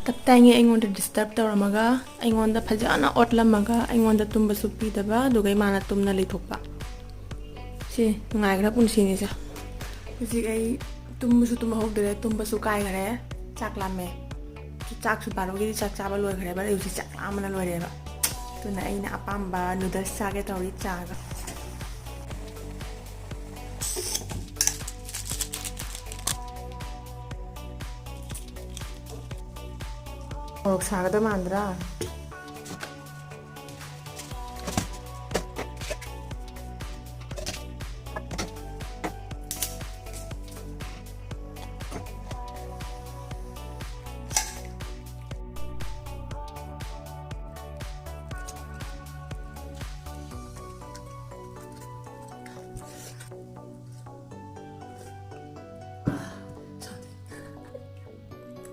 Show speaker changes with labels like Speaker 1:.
Speaker 1: ꯇꯞꯇꯥꯏꯉꯩ ꯑꯩꯉꯣꯟꯗ ꯗꯤꯁꯇꯔꯕ ꯇꯧꯔꯝꯃꯒ ꯑꯩꯉꯣꯟꯗ ꯐꯖꯅ ꯑꯣꯠꯂꯝꯃꯒ ꯑꯩꯉꯣꯟꯗ ꯇꯨꯝꯕꯁꯨ ꯄꯤꯗꯕ ꯑꯗꯨꯒ ꯃꯥꯅ ꯇꯨꯝꯅ ꯂꯩꯊꯣꯛꯄ ꯁꯤ ꯅꯨꯡꯉꯥꯏꯈ꯭ꯔ ꯄꯨꯟꯁꯤꯅꯤꯁꯦ ꯍꯧꯖꯤꯛ ꯑꯩ ꯇꯨꯝꯕꯁꯨ ꯇꯨꯝꯍꯧꯗ꯭ꯔꯦ ꯇꯨꯝꯕꯁꯨ ꯀꯥꯏꯈ꯭ꯔꯦ ꯆꯥꯛ ꯂꯥꯝꯃꯦ ꯆꯥꯛꯁꯨ ꯕꯥꯔꯣꯒꯤꯗꯤ ꯆꯥꯛ ꯆꯥꯕ ꯂꯣꯏꯈ꯭ꯔꯦꯕ ꯑꯩ ꯍꯧꯖꯤꯛ ꯆꯥꯛ ꯂꯥꯝꯕꯅ ꯂꯣꯏꯔꯦꯕ ꯑꯗꯨꯅ ꯑꯩꯅ ꯑꯄꯥꯝꯕ ꯅꯨꯗꯜꯁ ꯆꯥꯒꯦ ꯇꯧꯔꯤ ꯆꯥꯒ ꯃꯣꯔꯣꯛ ꯁꯥꯒꯗꯕ ꯃꯥꯟꯗ꯭ꯔꯥ